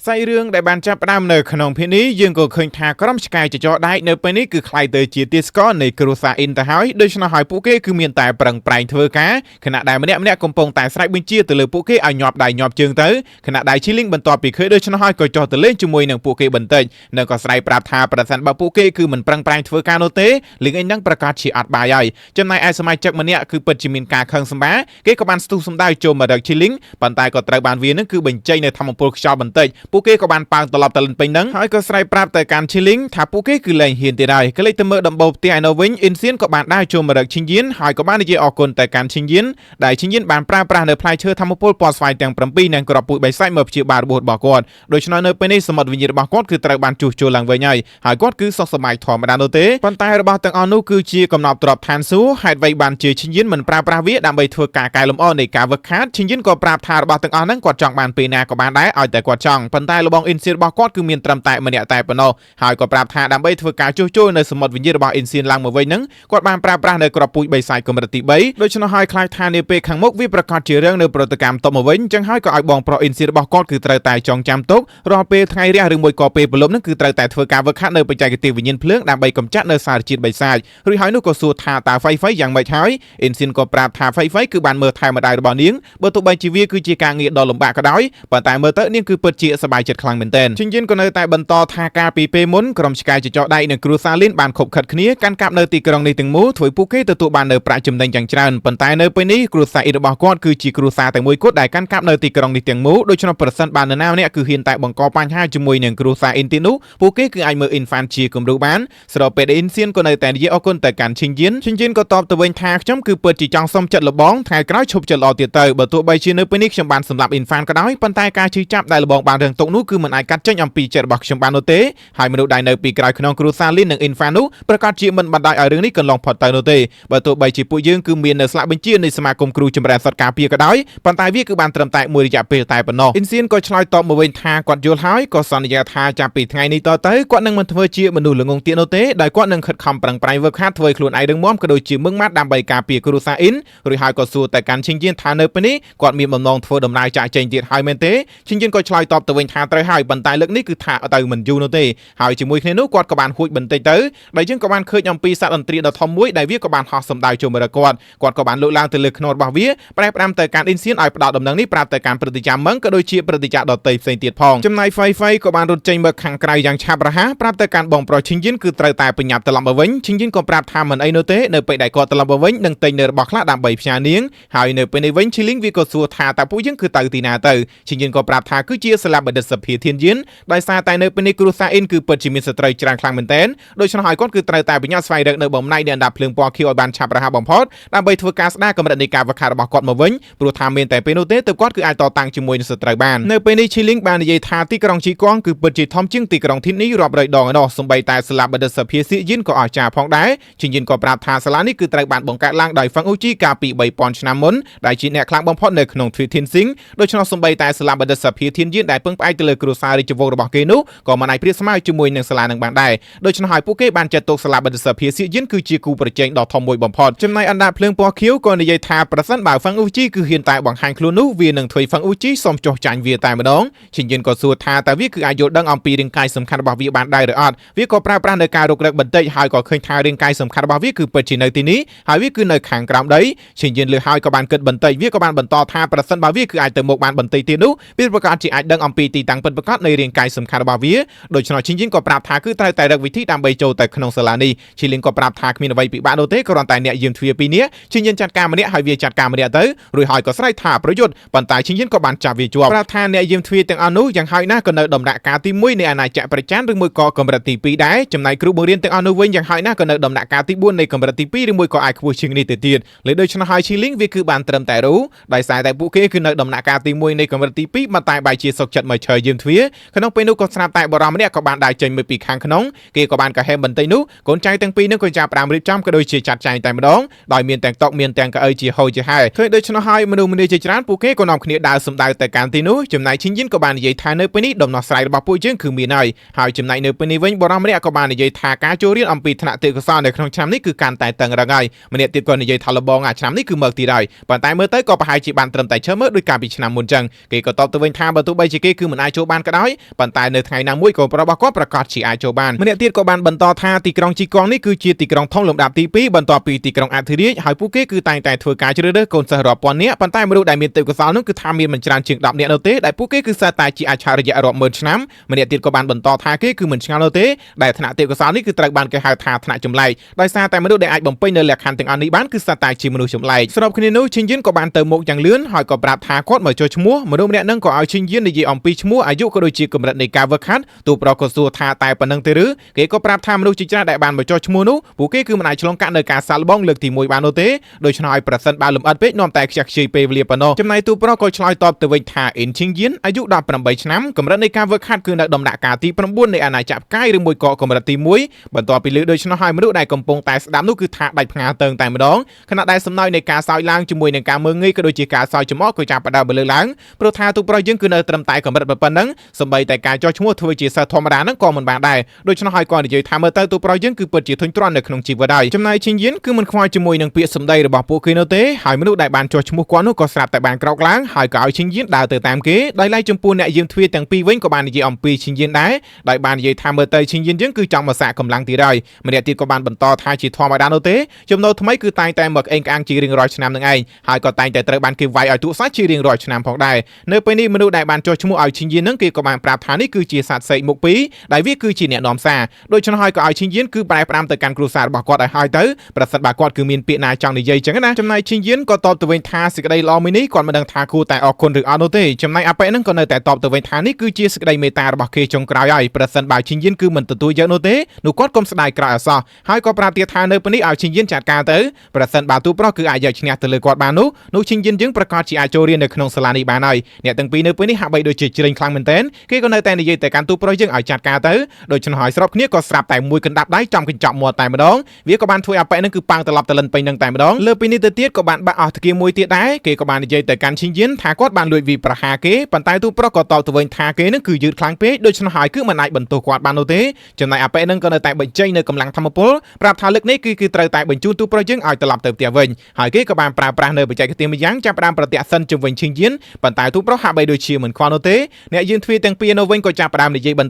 សាច់រឿងដែលបានចាប់ផ្ដើមនៅក្នុងភាគនេះយើងក៏ឃើញថាក្រុមឆ្កែចចដែកនៅពេលនេះគឺខ្លាយទៅជាទាសករនៃគ្រួសារអ៊ីនទៅហើយដូច្នោះហើយពួកគេគឺមានតែប្រឹងប្រែងធ្វើការខណៈដែលម្នាក់កំពុងតែស្រែកបញ្ជាទៅលើពួកគេឲ្យញាប់ដៃញាប់ជើងទៅខណៈដែលឈីលីងបន្ទាប់ពីឃើញដូច្នោះហើយក៏ចុះទៅលេងជាមួយនឹងពួកគេបន្តិចនៅក៏ស្រែកប្រាប់ថាប្រសិនបើពួកគេគឺមិនប្រឹងប្រែងធ្វើការនោះទេលីងអ៊ីននឹងប្រកាសជាអត់បាយហើយចំណែកឯសមាជិកម្នាក់គឺពិតជាមានការខឹងសម្បាគេក៏បានស្ទុះសំដៅចូលមករកឈីលីងប៉ុន្តែក៏ត្រូវបានវានឹងគឺបញ្ចេញនៅធម្មពលខ្យល់បន្តិចពួកគេក៏បានប៉ើងត្រឡប់ទៅលិនពេញនឹងហើយក៏ស្រែកប្រាប់ទៅកាន់ឈីលីងថាពួកគេគឺលែងហ៊ានទៀតហើយក៏លេចទៅមើលដំបូលផ្ទះឯនោះវិញអ៊ីនសៀនក៏បានដើរចូលមករកឈីងយៀនហើយក៏បាននិយាយអរគុណទៅកាន់ឈីងយៀនដែលឈីងយៀនបានប្រើប្រាស់នៅផ្លែឈើធម្មពលពណ៌ស្វាយទាំង7និងក្របពូជបៃសាច់មកព្យាបាលរបួសរបស់គាត់ដូច្នោះនៅពេលនេះសមុទ្រវិញ្ញាណរបស់គាត់គឺត្រូវបានជួសជុលឡើងវិញហើយគាត់គឺសុខសប្បាយធម្មតានោះទេប៉ុន្តែរបស់ទាំងអស់នោះគឺជាកំណប់ទ្របឋានសួគ៌ហេតុអ្វីបានជាឈីងយៀនមិនប្រើប្រាស់វាដើម្បីធ្វើការកែលម្អនៃការវឹកខាតឈីងយៀនក៏ប្រាប់ថារបស់ទាំងអស់ហ្នឹងគាត់ចង់បានពេលណាក៏បានដែរឲ្យតែគាត់ចង់ប៉ុន្តែលបងអ៊ីនសៀនរបស់គាត់គឺមានត្រឹមតែម្នាក់តែប៉ុណ្ណោះហើយក៏ប្រាប់ថាដើម្បីធ្វើការជួសជុលនៅសមុទ្រវិញ្ញាណរបស់អ៊ីនសៀនឡើងមកវិញហ្នឹងគាត់បានប្រើប្រាស់នៅក្របពូជបៃសាច់កម្រិតទី3ដូច្នោះហើយខ្លាចថានាពេលខាងមុខវាប្រកាសជារឿងនៅប្រតិកម្មតបមកវិញអញ្ចឹងហើយក៏ឲ្យបងប្រុសអ៊ីនសៀនរបស់គាត់គឺត្រូវតែចងចាំទុករាល់ពេលថ្ងៃរះឬមួយក៏ពេលព្រលឹមហ្នឹងគឺត្រូវតែធ្វើការវឹកហាត់នៅបច្ចេកទេសវិញ្ញាណភ្លើងដើម្បីកម្ចាត់នៅសារជាតិបៃសាច់រួចហើយនោះក៏សួរថាតើហ្វៃយ៉ាងម៉េចហើយអ៊ីនសៀនក៏ប្រាប់ថាហ្វៃគឺបានមើលថែម្ដាយរបស់នាងបើទោះបីជាវាគឺជាការងារដ៏លំបាកក៏ដោយប៉ុន្តែមើលទៅនាងគឺពិតជាសប្បាយចិត្តខ្លាំងមែនទែនឈិនយិនក៏នៅតែបន្តថាការពីពេលមុនក្រុមឆ្កែចចដៃនិងគ្រួសារលីនបានខົບខិតគ្នាកាន់កាប់នៅទីក្រុងនេះទាំងមូលធ្វើពួកគេទទួលបាននៅប្រាក់ចំណេញយ៉ាងច្រើនប៉ុន្តែនៅពេលនេះគ្រួសារអ៊ីនរបស់គាត់គឺជាគ្រួសារតែមួយគត់ដែលកាន់កាប់នៅទីក្រុងនេះទាំងមូលដូច្នោះប្រសិនបើនរណាម្នាក់គឺហ៊ានតែបង្កបញ្ហាជាមួយនឹងគ្រួសារអ៊ីនទីនោះពួកគេគឺអាចមើលអ៊ីនហ្វានជាគំរូបានស្របពេលអ៊ីនសៀនក៏នៅតែនិយាយអរគុណទៅកាន់ឈិនយិនក៏តបទៅវិញថាខ្ញុំគឺពិតជាចង់សុំចិត្តលបងថ្ងៃក្រោយឈប់ចិត្តល្អទៀតទៅបើទោះបីជានៅពេលនេះខ្ញុំបានសម្លាប់អ៊ីនហ្វានក៏ដោយប៉ុន្តែការជឿចាប់ដែលលបងបានរឿងទុកនោះគឺមិនអាចកាត់ចេញអំពីចិត្តរបស់ខ្ញុំបាននោះទេហើយមនុស្សដែលនៅពីក្រោយខ្នងគ្រួសារលីននិងអ៊ីនហ្វាននោះប្រកាសជាមិនបណ្ដោយឲ្យរឿងនេះកន្លងផុតទៅនោះទេបើទោះបីជាពួកយើងគឺមាននៅស្លាកបញ្ជានៃសមាគមគ្រូចម្រើនសត្វការពារក៏ដោយប៉ុន្តែវាគឺបានត្រឹមតែមួយរយៈពេលតែប៉ុណ្ណោះអ៊ីនសៀនក៏ឆ្លើយតបមកវិញថាគាត់យល់ហើយក៏សន្យាថាចាប់ពីថ្ងៃនេះតទៅគាត់នឹងមិនធ្វើជាមនុស្សល្ងងទៀតនោះទេដោយគាត់នឹងខិតខំប្រឹងប្រែងវឹកហាត់ធ្វើខ្លួនឯងរឹងមាំក៏ដូចជាមឹងម៉ាត់ដើម្បីការពារគ្រួសារអ៊ីនរួចហើយក៏សួរតែកាន់ឈិនយិនថានៅពេលនេះគាត់មានបំណងធ្វើដំណើរចាក់ចេញទៀតហើយមែនទេឈិនយិនក៏ឆ្លើយតបទៅវិញថាត្រូវហើយប៉ុន្តែលើកនេះគឺថាទៅមិនយូរនោះទេហើយជាមួយគ្នានោះគាត់ក៏បានហួចបន្តិចទៅដែលយើងក៏បានឃើញអំពីសត្វអន្ត្រីដ៏ធំមួយដែលវាក៏បានហោះសម្ដៅចូលមករកគាត់ក៏បានលើកឡើងទៅលើខ្នងរបស់វាប្រែផ្ដាំទៅកាន់អ៊ីនសៀនឲ្យផ្ដោតដំណឹងនេះប្រាប់ទៅកាន់ព្រឹត្តិការណ៍មឹងក៏ដូចជាព្រឹត្តិការណ៍ដទៃផ្សេងទៀតផងចំណែកហ្វៃក៏បានរត់ចេញមកខាងក្រៅយ៉ាងឆាប់រហ័សប្រាប់ទៅកាន់បងប្រុសឈិនយិនគឺត្រូវតែប្រញាប់ត្រឡប់មកវិញឈិនយិនក៏ប្រាប់ថាមិនអីនោះទេនៅពេលដែលគាត់ត្រឡប់មកវិញនឹងទិញនៅរបស់ខ្លះដើម្បីផ្ញើនាងហើយនៅពេលនេះវិញឈីលីងវាក៏សួរថាតើពួកយើងគឺទៅទីណាទៅឈិនយិនក៏ប្រាប់ថាគឺជាសាលាបណ្ឌិតសភាធានយិនដោយសារតែនៅពេលនេះគ្រូសាអ៊ីនគឺពិតជាមានសត្រូវច្រើនខ្លាំងមែនទែនដូច្នោះហើយគាត់គឺត្រូវតែប្រញាប់ស្វែងរកនៅបំណែកនៃអណ្ដាតភ្លើងពណ៌ខៀវឲ្យបានឆាប់រហ័សបំផុតដើម្បីធ្វើការស្ដារកម្រិតនៃការវឹកហាត់របស់គាត់មកវិញព្រោះថាមានតែពេលនោះទេទើបគាត់គឺអាចតតាំងជាមួយនឹងសត្រូវបាននៅពេលនេះឈីលីងបាននិយាយថាទីក្រុងជីកងគឺពិតជាធំជាងទីក្រុងធីននេះរាប់រយដងឯណោះសម្បីតែសាលាបណ្ឌិតសភាសៀយិនក៏អស្ចារ្យផងដែរឈិនយិនក៏ប្រាប់ថាសាលានេះគឺត្រូវបានបង្កើតឡើងដោយហ្វាំងអ៊ូជីកាលពី 3000 ឆ្នាំមុនដែលជាអ្នកខ្លាំងបំផុតនៅក្នុងទ្វីបធីនស៊ីងដូច្នោះសម្បីតែសាលាបណ្ឌិតសភាធានយិនដែលពឹងផ្អែកទៅលើគ្រួសាររាជវង្សរបស់គេនោះក៏មិនអាចប្រៀបស្មើជាមួយនឹងសាលានឹងបានដែរដូច្នោះហើយពួកគេបានចាត់ទុកសាលាបណ្ឌិតសភាសៀយិនគឺជាគូប្រជែងដ៏ធំមួយបំផុតចំណែកអណ្ដាតភ្លើងពណ៌ខៀវក៏និយាយថាប្រសិនបើហ្វាំងអ៊ូជីគឺហ៊ានតែបង្ហាញខ្លួននោះវានឹងធ្វើហ្វាំងអ៊ូជីសុំចុះចាញ់វាតែម្ដងឈិនយិនក៏សួរថាតើវាគឺអាចយល់ដឹងអំពីរាងកាយសំខាន់របស់វាបានដែរឬអត់វាក៏ប្រើប្រាស់នៅការរុករកបន្តិចហើយក៏ឃើញថារាងកាយសំខាន់របស់វាគឺពិតជានៅទីនេះហើយវាគឺនៅខាងក្រោមដីឈិនយិនលើហើយក៏បានគិតបន្តិចវាក៏បានបន្តថាប្រសិនបើវាគឺអាចទៅមុខបានបន្តិចទៀតនោះវាប្រកាសជាអាចដឹងអំពីទីតាំងពិតប្រាកដនៃរាងកាយសំខាន់របស់វាដូច្នោះឈិនយិនក៏ប្រាប់ថាគឺត្រូវតែរកវិធីដើម្បីចូលទៅក្នុងសាលានេះឈីលីងក៏ប្រាប់ថាគ្មានអ្វីពិបាកនោះទេគ្រាន់តែអ្នកយាមទ្វារពីរនាក់ឈិនយិនចាត់ការម្នាក់ហើយវាចាត់ការម្នាក់ទៅរួចហើយក៏ស្រែកថាប្រយុទ្ធប៉ុន្តែឈិនយិនក៏បានចាប់វាជាប់ប្រាប់ថាអ្នកយាមទ្វារទាំងអស់នោះយ៉ាងហើយណាស់ក៏នៅដំណាក់កាលទី1នៃអាណាចក្រប្រជាឬមួយក៏កម្រិតទី2ដែរចំណែកគ្រូបង្រៀនទាំងអស់នោះវិញយ៉ាងហើយណាស់ក៏នៅដំណាក់កាលទី4នៃកម្រិតទី2ឬមួយក៏អាចខ្ពស់ជាងនេះទៅទៀតលើដូច្នោះហើយឈីលីងវាគឺបានត្រឹមតែរូដោយសារតែពួកគេគឺនៅដំណាក់កាលទី1នៃកម្រិតទី2មកតែបែរជាសុកចិត្តមកឈើយាមទ្វារក្នុងពេលនោះក៏ស្រាប់តែបរិមម្នាក់ក៏បានដើរចេញមកពីខាងក្នុងគេក៏បានកហែមបន្តិចនោះកូនចៅទាំងពីរនោះក៏ចាប់ផ្ដើមរៀបចំក៏ដូចជាចាត់ចែងតែម្ដងដោយមានទាំងតុមានទាំងកៅអីជាហូរជាហែឃើញដូច្នោះហើយមនុស្សម្នាជាច្រើនពួកគេក៏នាំគ្នាដើរសម្ដៅទៅកាន់ទីនោះចំណែកឈិនយិនក៏បាននិយាយថានៅពេលនេះដំណោះស្រាយរបស់ពួកយើងគឺមានហើយចំណែកនៅពេលនេះវិញបរិមម្នាក់ក៏បាននិយាយថាការចូលរៀនអំពីថ្នាក់ទេពកោសល្យនៅក្នុងឆ្នាំនេះគឺកាន់តែតឹងរ៉ឹងហើយម្នាក់ទៀតក៏និយាយថាលបងឆ្នាំនេះគឺមើលទៀតហើយប៉ុន្តែមើលទៅក៏ប្រហែលជាបានត្រឹមតែឈើមើលដោយកាលពីឆ្នាំមុនចឹងគេក៏តបទៅវិញថាបើទោះបីជាគេគឺ មិនអាចចូលបានក៏ដោយប៉ុន្តែនៅថ្ងៃណាមួយក៏ប្រុសរបស់គាត់ប្រកាសជាអាចចូលបានម្នាក់ទៀតក៏បានបន្តថាទីក្រុងជីកងនេះគឺជាទីក្រុងធំលំដាប់ទី2បន្ទាប់ពីទីក្រុងអធិរាជហើយពួកគេគឺតែងតែធ្វើការជ្រើសរើសកូនសិស្សរាប់ពាន់នាក់ប៉ុន្តែមនុស្សដែលមានទេពកោសល្យនោះគឺថាមានមិនច្រើនជាង10នាក់នោះទេដែលពួកគេគឺសើតែជាអច្ឆរិយៈរាប់ម៉ឺនឆ្នាំម្នាក់ទៀតក៏បានបន្តថាគេគឺមិនឆ្ងល់នោះទេដែលថ្នាក់ទេពកោសល្យនេះគឺត្រូវបានគេហៅថាថ្នាក់ចម្លែកដោយសារតែមនុស្សដែលអាចបំពេញនៅលក្ខខណ្ឌទាំងអស់នេះបានគឺសើតែជាមនុស្សចម្លែកស្របគ្នានោះឈិនយិនក៏បានទៅមុខយ៉ាងលឿនហើយក៏ប្រាប់ថាគាត់មកចុះឈ្មោះមនុស្សម្នាក់នឹងក៏ឲ្យឈិនយិននិយាយអំពីឈ្មោះអាយុក៏ដូចជាកម្រិតនៃការវឹកហាត់ទូប្រក៏សួរថាតែប៉ុណ្្នឹងទេឬគេក៏ប្រាប់ថាមនុស្សជាច្រើនដែលបានមកចុះឈ្មោះនោះពួកគេគឺមិនអាចឆ្លងកាត់នៅការសាកល្បងលើកទី1បាននោះទេដូច្នោះឲ្យប្រសិនបើលំអិតពេកនាំតែខ្ជះខ្ជាយពេលវេលាប៉ុណ្ណោះចំណែកទូប្រក៏ឆ្លើយតបទៅវិញថាអ៊ីនឈិនយិនអាយុ18ឆ្នាំកម្រិតនៃការវឹកហាត់គឺនៅដំណាក់កាលទី9នៃអាណាចក្រផ្កាយឬមួយក៏កម្រិតទី1បន្ទាប់ពីលើដូច្នោះហើយមនុស្សដែលកំពុងតែស្ដាប់នោះគឺថាដាច់ផ្ងាតើងតែម្ដងខណៈដែលសំណើចនៃការសើចឡើងជាមួយនឹងការមើងងាយក៏ដូចជាការសើចចំអកក៏ចាប់ផ្ដើមលើឡើងព្រោះថាទូប្រយើងគឺនៅត្រឹមតែកម្រិតប៉ុណ្ណឹងសម្បីតែការចុះឈ្មោះធ្វើជាសិស្សធម្មតាហ្នឹងក៏មិនបានដែរដូច្នោះហើយគាត់និយាយថាមើលទៅទូប្រយើងគឺពិតជាធុញទ្រាន់នៅក្នុងជីវិតហើយចំណែកឈិនយិនគឺមិនខ្វល់ជាមួយនឹងពាក្យសម្ដីរបស់ពួកគេនោះទេហើយមនុស្សដែលបានចុះឈ្មោះគាត់នោះក៏ស្រាប់តែបានក្រោកឡើងហើយក៏ឲ្យឈិនយិនដើរទៅតាមគេដោយឡែកចំពោះអ្នកយាមទ្វារទាំងពីរវិញក៏បាននិយាយអំពីឈិនយិនដែរដោយបាននិយាយថាមើលទៅឈិនយិនយើងគឺចង់មកសាកកម្លាំងទៀតហើយម្នាក់ទៀតក៏បានបន្តថាជាធម្មតានោះទេចំណូលថ្មីគឺតែងតែមកអេងក្អាងជារៀងរាល់ឆ្នាំនឹងឯងហើយក៏តែងតែត្រូវបានគេវាយឲ្យទូសាច់ជារៀងរាល់ឆ្នាំផងដែរនៅពេលនេះមនុស្សដែលបានចុះឈ្មោះឲ្យឈិនយិននឹងគេក៏បានប្រាប់ថានេះគឺជាសត្វសេកមុខពីរដែលវាគឺជាអ្នកនាំសារដូច្នោះហើយក៏ឲ្យឈិនយិនគឺប្រែផ្ដាំទៅកាន់គ្រួសាររបស់គាត់ឲ្យហើយទៅប្រសិនបើគាត់គឺមានពាក្យណាចង់និយាយចឹងណាចំណែកឈិនយិនក៏តបទៅវិញថាសេចក្តីល្អមួយនេះគាត់មិនដឹងថាគួរតែអរគុណឬអត់នោះទេចំណែកអាប៉ែនឹងក៏នៅតែតបទៅវិញថានេះគឺជាសេចក្តីមេត្តារបស់គេចុងក្រោយហើយប្រសិនបើឈិនយិនគឺមិនទទួលយកនោះទេនោះគាត់កុំស្ដាយក្រោយអសោះហើយក៏ប្រាប់ទៀតថានៅពេលនេះឲ្យឈិនយិនចាត់ការទៅប្រសិនបើទូប្រុសគឺអាចយកឈ្នះទៅលើគាត់បាននោះឈិនយិនយើងប្រកាសជាអាចចូលរៀននៅក្នុងសាលានេះបានហើយអ្នកទាំងពីរនៅពេលនេះហាក់បីដូចជាជ្រេញខ្លាំងមែនទែនគេក៏នៅតែនិយាយតែកាន់ទូប្រុសយើងឲ្យចាត់ការទៅដូច្នោះហើយស្របគ្នាក៏ស្រាប់តែមួយកណ្ដាប់ដៃចំកញ្ចក់មាត់តែម្ដងវាក៏បានធ្វើអាប៉ែនឹងគឺប៉ាំងត្រឡប់ទៅលិនពេញនឹងតែម្ដងលើពីនេះទៅទៀតក៏បានបាក់អស់ទ្គាមួយទៀតដែរគេក៏បាននិយាយទៅកាន់ឈិនយិនថាគាត់បានលួចវាប្រហារគេប៉ុន្តែទូប្រុសក៏តបទៅវិញថាគេនឹងគឺយឺតខ្លាំងពេកដូច្នោះហើយគឺមិនអាចបន្ទោសគាត់បាននោះទេចំណែកអាប៉ែនឹងក៏នៅតែបញ្ចេញនៅកម្លាំងធម្មពលប្រាប់ថាលើកនេះគឺត្រូវតែបញ្ជូនទូប្រុសយើងឲ្យត្រឡប់ទៅផ្ទះវិញហើយគេក៏បានប្រើប្រាស់នៅបច្ចេកទេសម្យ៉ាងចាប់ផ្ដើមប្រតិសិនជំវិញឈិនយិនប៉ុន្តែទូប្រុសហាក់បីដូចជាមិនខ្វល់នោះទេអ្នកយាមទ្វារទាំងពីរនៅវិញក៏ចាប់ផ្ដើមនិយាយបន្ត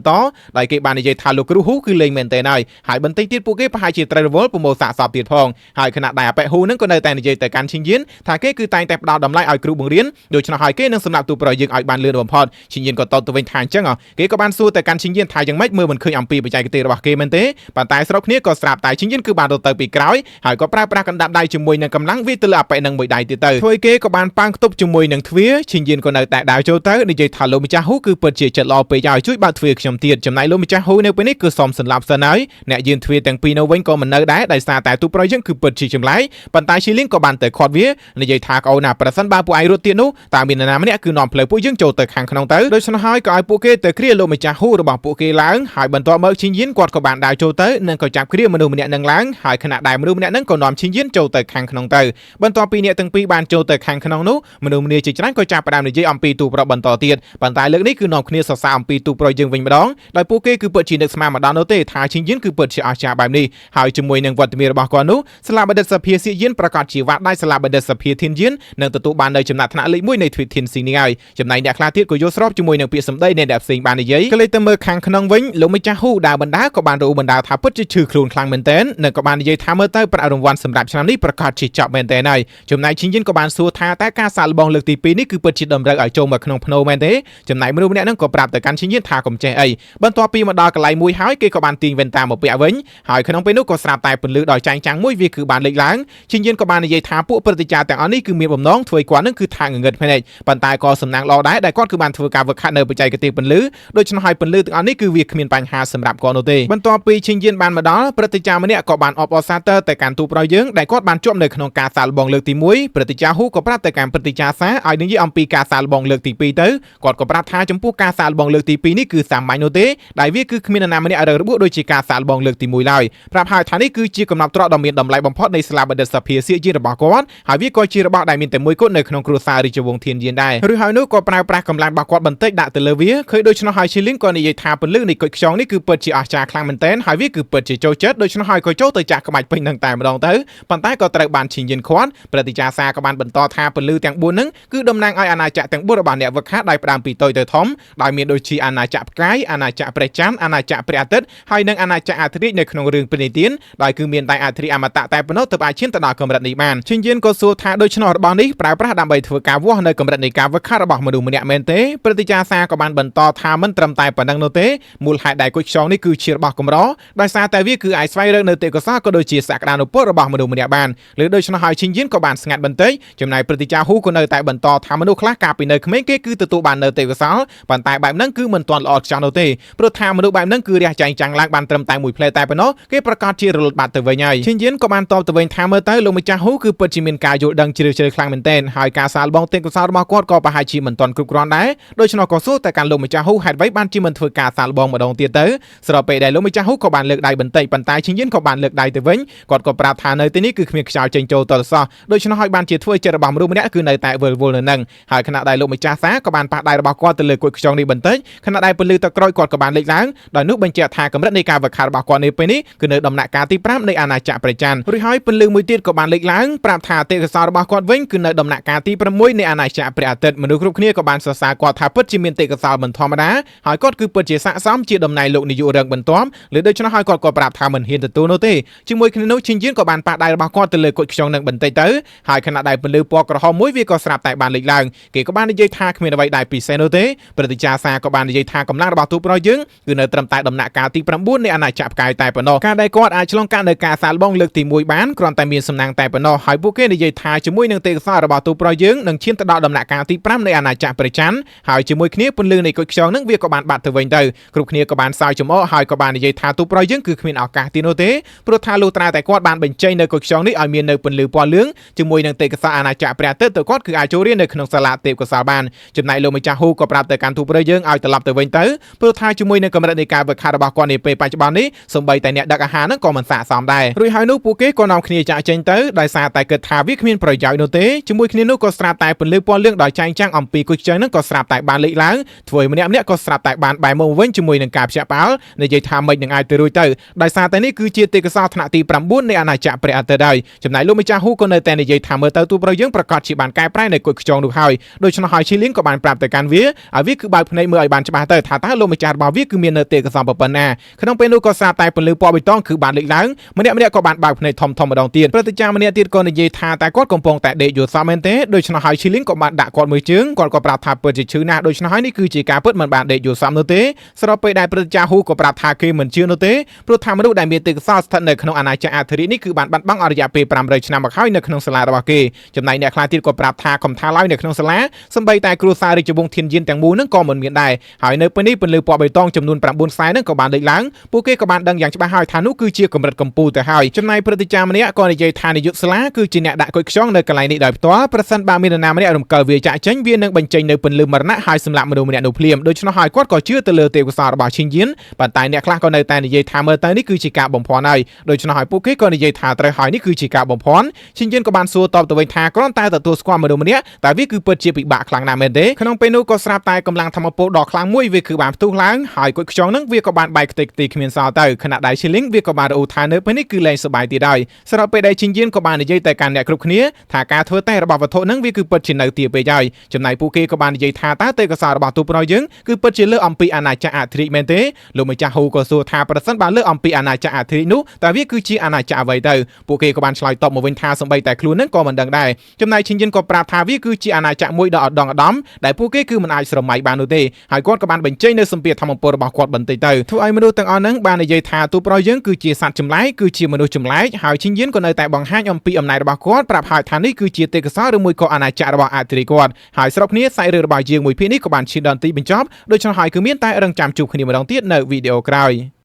ដោយគេបាននិយាយថាលោកគ្រូហ៊ូគឺលេងមែនទែនហើយបន្តិចទៀតពួកគេប្រហែលជាត្រូវរវល់ប្រមូលសាកសពទៀតផងហើយខណៈដែលអាប៉ែហ៊ូនឹងក៏នៅតែនិយាយទៅកាន់ឈិនយិនថាគេគឺតែងតែផ្ដោតតម្លៃឲ្យគ្រូបង្រៀនដូច្នោះហើយគេនឹងសម្រាប់ទូប្រុសយើងឲ្យបានលឿនបំផុតឈិនយិនក៏តបទៅវិញថាអញ្ចឹងគេក៏បានសួរទៅកាន់ឈិនយិនថាយ៉ាងម៉េចមើលមិនឃើញអំពីបច្ចេកទេសរបស់គេមែនទេប៉ុន្តែស្របគ្នាក៏ស្រាប់តែឈិនយិនគឺបានរត់ទៅពីក្រោយហើយក៏ប្រើប្រាស់កណ្ដាប់ដៃជាមួយនឹងកម្លាំងវាទៅលើអាប៉ែនឹងមួយដៃទៀតទៅធ្វើគេក៏បានប៉ាំងខ្ទប់ជាមួយនឹងទ្វារឈិនយិនក៏នៅតែដើរចូលទៅនិយាយថាលោកម្ចាស់ហ៊ូគឺពិតជាចិត្តល្អពេកហើយជួយបើកទ្វារខ្ញុំទៀតចំណែកលោកម្ចាស់ហ៊ូនៅពេលនេះគឺសុំសម្លាប់សិនហើយអ្នកយាមទ្វារទាំងពីរនៅវិញក៏មិននៅដែរដោយសារតែទូប្រុសយើងគឺពិតជាចម្លែកប៉ុន្តែឈីលីងក៏បានទៅខាត់វានិយាយថាកូនណាប្រសិនបើពួកឯងរត់ទៀតនោះតើមាននរណាម្នាក់គឺនាំផ្លូវពួកយើងចូលទៅខាងក្នុងទៅដូច្នោះហើយក៏ឲ្យពួកគេទៅគ្រាលោកម្ចាស់ហ៊ូរបស់ពួកគេឡើងហើយបន្ទាប់មកឈិនយិនគាត់ក៏បានដើរចូលទៅនិងក៏ចាប់គ្រាមនុស្សម្នាក់នឹងឡើងហើយខណៈដែលមនុស្សម្នាក់នឹងក៏នាំឈិនយិនចូលទៅខាងក្នុងទៅបន្ទាប់ពីអ្នកទាំងពីរបានចូលទៅខាងក្នុងនោះមនុស្សម្នាជាច្រើនក៏ចាប់ផ្ដើមនិយាយអំពីទូប្រុសបន្តទៀតប៉ុន្តែលើកនេះគឺនាំគ្នាសរសើរអំពីទូប្រុសយើងវិញម្ដងដោយពួកគេគឺពិតជានឹកស្មានមកដល់នោះទេថាឈិនយិនគឺពិតជាអស្ចារ្យបែបនេះហើយជាមួយនឹងវត្តមានរបស់គាត់នោះសាលាបណ្ឌិតសភាសៀកយិនប្រកាសជាវ៉ាដៃសាលាបណ្ឌិតសភាធានយិននឹងទទួលបាននៅចំណាត់ថ្នាក់លេខ1នៃទ្វីបធានស៊ីនេះហើយចំណែកអ្នកខ្លះទៀតក៏យល់ស្របជាមួយនឹងពាក្យសម្ដីនៃអ្នកផ្សេងបាននិយាយក៏លេចទៅមើលខាងក្នុងវិញលោកម្ចាស់ហ៊ូដើរបណ្ដាក៏បានរੂបណ្ដាថាពិតជាឈឺខ្លួនខ្លាំងមែនទែននិងក៏បាននិយាយថាមើលទៅប្រាក់រង្វាន់សម្រាប់ឆ្នាំនេះប្រកាសជាចប់មែនទែនហើយចំណែកឈិនយិនក៏បានសួរថាតើការសាកល្បងលើកទី2នេះគឺពិតជាតម្រូវឲ្យចូលមកក្នុងភ្នោមែនទេចំណែកមនុស្សម្នាក់ហ្នឹងក៏ប្រាប់ទៅកាន់ឈិនយិនថាកុំចេះអីបន្ទាប់ពីមកដល់កន្លែងមួយហើយគេក៏បានទាញវ៉ែនតាមកពាក់វិញហើយក្នុងពេលនោះក៏ស្រាប់តែពន្លឺដោយចែងចាំងមួយវាគឺបានលេចឡើងឈិនយិនក៏បាននិយាយថាពួកព្រឹត្តិការណ៍ទាំងអស់នេះគឺមានបំណងធ្វើឲ្យគាត់នឹងគឺថាងងឹតភ្នែកប៉ុន្តែក៏សំណាងល្អដែរដែលគាត់គឺបានធ្វើការវឹកហាត់នៅបច្ចេកទេសពន្លឺដូច្នោះហើយពន្លឺទាំងអស់នេះគឺវាគ្មានបញ្ហាសម្រាប់គាត់នោះទេបន្ទាប់ពីឈិនយិនបានមកដល់ព្រឹត្តិការណ៍ម្នាក់ក៏បានអបអរសាទរទៅកាន់ទូប្រុសយើងដែលគាត់បានជាប់នៅក្នុងការសាកល្បងលើកទី1ព្រឹត្តិការណ៍ហ៊ូក៏ប្រាប់ទៅកាន់ព្រឹត្តិការណ៍សាឲ្យនិយាយអំពីការសាកល្បងលើកទី2ទៅគាត់ក៏ប្រាប់ថាចំពោះការសាកល្បងលើកទី2នេះគឺសាមញ្ញនោះទេដែលវាគឺគ្មាននរណាម្នាក់រើរបួសដូចជាការសាកល្បងលើកទី1ឡើយប្រាប់ហើយថានេះគឺជាកំណត់ទ្រព្យដ៏មានតម្លៃបំផុតនៃសាលាបណ្ឌិតសភាសៀកយិនរបស់គាត់ហើយវាក៏ជារបស់ដែលមានតែមួយគត់នៅក្នុងគ្រួសាររាជវង្សធានយិនដែរឬហើយនោះក៏ប្រើប្រាស់កម្លាំងរបស់គាត់បន្តិចដាក់ទៅលើវាឃើញដូច្នោះហើយឈីលីងក៏និយាយថាពន្លឺនៃគុជខ្យងនេះគឺពិតជាអស្ចារ្យខ្លាំងមែនទែនហើយវាគឺពិតជាចូលចិត្តដូច្នោះហើយក៏ចូលទៅចាក់ក្បាច់ពេញនឹងតែម្ដងទៅប៉ុន្តែក៏ត្រូវបានឈិនយិនខាត់ព្រឹត្តិការណ៍សារក៏បានបន្តថាពន្លឺទាំង4ហ្នឹងគឺតំណាងឲ្យអាណាចក្រទាំង4របស់អ្នកវឹកហាត់ដោយផ្ដើមពីតូច ទៅធំដោយមានដូចជាអាណាចក្រផ្កាយអាណាចក្រព្រះច័ន្ទអាណាចក្រព្រះអាទិត្យហើយនិងអាណាចក្រអធិរាជនៅក្នុងរឿងព្រះនិទានដោយគឺមានតែអធិរាជអមតៈតែប៉ុណ្ណោះទើបអាចឈានទៅដល់កម្រិតនេះបានជាងយានក៏សួរថាដូច្នោះរបស់នេះប្រើប្រាស់ដើម្បីធ្វើការវាស់នៅកម្រិតនៃការវឹកហាត់របស់មនុស្សម្នាក់មែនទេព្រឹទ្ធាចារ្យសាក៏បានបន្តថាមិនត្រឹមតែប៉ុណ្ណឹងនោះទេមូលហេតុដែលគុជខ្យងនេះគឺជារបស់កម្រដោយសារតែវាគឺអាចស្វែងរកនៅទេពកោសល្យក៏ដូចជាសក្តានុពលរបស់មនុស្សម្នាក់បានឬដូច្នោះហើយជាងយានក៏បានស្ងាត់បន្តិចចំណែកព្រឹទ្ធាចារ្យហ៊ូក៏នៅតែបន្តថាមនុស្សខ្លះកាលពីនៅក្មេងគេគឺទទួលបាននៅទេពកោសល្យប៉ុន្តែបែបហ្នឹងគឺមិនទាន់ល្អខ្ចោះនោះទេព្រោះថាមនុស្សបែបហ្នឹងគឺរះចែងចាំងឡើងបានត្រឹមតែមួយផ្លែតែប៉ុណ្ណោះគេប្រកាសជារលត់បាត់ទៅវិញហើយជាងយានក៏បានតបទៅវិញថាមើលទៅលោកម្ចាស់ហ៊ូគឺពិតជាមានការយល់ដឹងជ្រាលជ្រៅខ្លាំងមែនទែនហើយការសាកល្បងទេពកោសល្យរបស់គាត់ក៏ប្រហែលជាមិនទាន់គ្រប់គ្រាន់ដែរដូច្នោះក៏សួរតែកាន់លោកម្ចាស់ហ៊ូហេតុអ្វីបានជាមិនធ្វើការសាកល្បងម្ដងទៀតទៅស្របពេលដែលលោកម្ចាស់ហ៊ូក៏បានលើកដៃបន្តិចប៉ុន្តែជាងយានក៏បានលើកដៃទៅវិញគាត់ក៏ប្រាប់ថានៅទីនេះគឺគ្មានខ្យល់ចេញចូលតទៅសោះដូច្នោះហើយបានជាធ្វើចិត្តរបស់មនុស្សម្នាក់គឺនៅតែវិលវល់នៅនឹងហើយខណៈដែលលោកម្ចាស់សាក៏បានប៉ះដៃរបស់គាត់ទៅលើគុជខ្យងនេះបន្តិចខណៈដែលពលឺទឹកក្រូចគាត់ក៏បានលេចឡើងដោយនោះបញ្ជាក់ថាកម្រិតនៃការវឹកហាត់របស់គាត់នេះពេលនេះគឺនៅដំណាក់កាលទី5នៃអាណាចក្រព្រះច័ន្ទរួចហើយពលឺមួយទៀតក៏បានលេចឡើងប្រាប់ថាទេពកោសល្យរបស់គាត់វិញគឺនៅដំណាក់កាលទី6នៃអាណាចក្រព្រះអាទិត្យមនុស្សគ្រប់គ្នាក៏បានសរសើរគាត់ថាពិតជាមានទេពកោសល្យមិនធម្មតាហើយគាត់គឺពិតជាស័ក្តិសមជាតំណែងលោកនាយករងបន្ទាប់ឬដូច្នោះហើយគាត់ក៏ប្រាប់ថាមិនហ៊ានទទួលនោះទេជាមួយគ្នានោះជាងយានក៏បានប៉ះដៃរបស់គាត់ទៅលើគុជខ្យងនឹងបន្តិចទៅហើយខណៈដែលពលឺពណ៌ក្រហមមួយវាក៏ស្រាប់តែបានលេចឡើងគេក៏បាននិយាយថាគ្មានអ្វីដែលពិសេសនោះទេព្រឹទ្ធាចារ្យសាក៏បាននិយាយថាកម្លាំងរបស់ទូប្រុសយើងគឺនៅត្រឹមតែដំណាក់កាលទី9នៃអាណាចក្រផ្កាយតែប៉ុណ្ណោះការដែលគាត់អាចឆ្លងកាត់នៅការសាកល្បងលើកទី1បានគ្រាន់តែមានសំណាងតែប៉ុណ្ណោះហើយពួកគេនិយាយថាជាមួយនឹងទេពកោសល្យរបស់ទូប្រុសយើងនឹងឈានទៅដល់ដំណាក់កាលទី5នៃអាណាចក្រព្រះច័ន្ទហើយជាមួយគ្នាពន្លឺនៃគុជខ្យងនឹងវាក៏បានបាត់ទៅវិញទៅគ្រប់គ្នាក៏បានសើចចំអកហើយក៏បាននិយាយថាទូប្រុសយើងគឺគ្មានឱកាសទៀតនោះទេព្រោះថាលុះត្រាតែគាត់បានបញ្ចេញនៅគុជខ្យងនេះឲ្យមាននៅពន្លឺពណ៌លឿងជាមួយនឹងទេពកោសល្យអាណាចក្រព្រះអាទិត្យទៅគាត់គឺអាចចូលរៀននៅក្នុងសាលាទេពកោសល្យបានចំណែកលោកម្ចាស់ហ៊ូក៏ប្រាប់ទៅកាន់ទូប្រុសយើងឲ្យត្រឡប់ទៅវិញទៅព្រោះថាជាមួយនឹងកម្រិតនៃការវឹកហាត់របស់គាត់នាពេលបច្ចុប្បន្ននេះសូម្បីតែអ្នកដឹកអាហារនឹងក៏មិនស័ក្តិសមដែររួចហើយនោះពួកគេក៏នាំគ្នាចាក់ចេញទៅដោយសារតែគិតថាវាគ្មានប្រយោជន៍នោះទេជាមួយគ្នានោះក៏ស្រាប់តែពន្លឺពណ៌លឿងដោយចែងចាំងអំពីគុជខ្យងនឹងក៏ស្រាប់តែបានលេចឡើងធ្វើឲ្យម្នាក់ក៏ស្រាប់តែបានបែរមកវិញជាមួយនឹងការភ្ញាក់ផ្អើលនិយាយថាមិននឹងអាចទៅរួចទៅដោយសារតែនេះគឺជាទេពកោសល្យថ្នាក់ទី9នៃអាណាចក្រព្រះអាទិត្យហើយចំណែកលោកម្ចាស់ហ៊ូក៏នៅតែនិយាយថាមើលទៅទូប្រុសយើងប្រកាសជាបានកែប្រែនៅគុជខ្យងនោះហើយដូច្នោះហើយឈីលៀងក៏បានប្រាប់ទៅកាន់វាឲ្យវាគឺបើកភ្នែកមើលឲ្យបានច្បាស់ទៅថាតើលោកម្ចាស់របស់វាគឺមាននៅទេពកោសល្យប៉ុណ្ណាក្នុងពេលនោះក៏ស្រាប់តែពន្លឺពណ៌បៃតងគឺបានលេចឡើងម្នាក់ក៏បានបើកភ្នែកធំម្ដងទៀតព្រឹទ្ធាចារ្យម្នាក់ទៀតក៏និយាយថាតែគាត់កំពុងតែដេកយល់សប្តិមែនទេដូច្នោះហើយឈីលៀងក៏បានដាក់គាត់មួយជើងគាត់ក៏ប្រាប់ថាពិតជាឈឺណាស់ដូច្នោះហើយនេះគឺជាការពិតមិនបានដេកយល់សប្តិនោះទេស្របពេលដែលព្រឹទ្ធាចារ្យហ៊ូក៏ប្រាប់ថាគេមិនជឿនោះទេព្រោះថាមនុស្សដែលមានទេពកោសល្យស្ថិតនៅក្នុងអាណាចក្រអធិរាជនេះគឺបានបាត់បង់អរិយៈពេល500ឆ្នាំមកហើយនៅក្នុងសាលារបស់គេចំណែកអ្នកខ្លះទៀតក៏ប្រាប់ថាកុំថាឡើយនៅក្នុងសាលាសម្បីតែគ្រួសាររាជវង្សធានយានទាំងមូលនឹងក៏មិនមានដែរហើយនៅពេលនេះពន្លឺពណ៌បៃតងចំនួន9ខ្សែនឹងក៏បានលេចឡើងពួកគេក៏បានដឹងយ៉ាងច្បាស់ហើយថានោះគឺជាកម្រិតកម្ពូលទៅហើយចំណែកព្រឹទ្ធាចារ្យម្នាក់ក៏និយាយថានាយកសាលាគឺជាអ្នកដាក់គុជខ្យងនៅកន្លែងនេះដោយផ្ទាល់ប្រសិនបើមាននរណាម្នាក់រំកិលវាចាក់ចេញវានឹងបញ្ចេញនៅពន្លឺមរណៈហើយសម្លាប់មនុស្សម្នាក់នោះភ្លាមដូច្នោះហើយគាត់ក៏ជឿទៅលើទេពកោសល្យរបស់ឈិនយានប៉ុន្តែអ្នកខ្លះក៏នៅតែនិយាយថាមើលទៅនេះគឺជាការបំភាន់ហើយដូច្នោះហើយពួកគេក៏និយាយថាត្រូវហើយនេះគឺជាការបំភាន់ឈិនយានក៏បានសួរតបទៅវិញថាគ្រាន់តែទទួលស្គាល់មនុស្សម្នាក់តែវាគឺពិតជាពិបាកខ្លាំងណាស់មែនទេក្នុងពេលនោះក៏ស្រាប់តែកម្លាំងធម្មពលដ៏ខ្លាំងមួយវាគឺបានផ្ទុះឡើងហើយគុជខ្យងនឹងវាក៏បានបែកខ្ទេចខ្ទីគ្មានសល់ទៅខណៈដែលឈីលីងវាក៏បានរអ៊ូថានៅពេលនេះគឺលែងសប្បាយទៀតហើយស្របពេលដែលឈិនយានក៏បាននិយាយទៅកាន់អ្នកគ្រប់គ្នាថាការធ្វើតេស្តរបស់វត្ថុនឹងវាគឺពិតជានៅទីពេកហើយចំណែកពួកគេក៏បាននិយាយថាតើទេពកោសល្យរបស់ទូប្រុសយើងគឺពិតជាលើអំពីអាណាចក្រអធិរាជមែនទេលោកម្ចាស់ហ៊ូក៏សួរថាប្រសិនបើលើអំពីអាណាចក្រអធិរាជនោះតើវាគឺជាអាណាចក្រអ្វីទៅពួកគេក៏បានឆ្លើយតបមកវិញថាសម្បីតែខ្លួននឹងក៏មិនដឹងដែរចំណែកឈិនយានក៏ប្រាប់ថាវាគឺជាអាណាចក្រមួយដ៏ឧត្តមឧត្តមដែលពួកគេគឺមិនអាចស្រមៃបាននោះទេហើយគាត់ក៏បានបញ្ចេញនៅសម្ពាធធម្មពលរបស់គាត់បន្តិចទៅធ្វើឲ្យមនុស្សទាំងអស់ហ្នឹងបាននិយាយថាទូប្រុសយើងគឺជាសត្វចម្លែកគឺជាមនុស្សចម្លែកហើយឈិនយានក៏នៅតែបង្ហាញអំពីអំណាចរបស់គាត់ប្រាប់ហើយថានេះគឺជាទេពកោសល្យឬមួយក៏អាណាចក្ររបស់អធិរាជគាត់ហើយស្របគ្នាសាច់រឿងរបស់យើងមួយភាគនេះក៏បានឈានដល់ទីបញ្ចប់ដូច្នោះហើយគឺមានតែរងចាំជួបគ្នាម្ដងទៀតនៅវីដេអូក្រោយ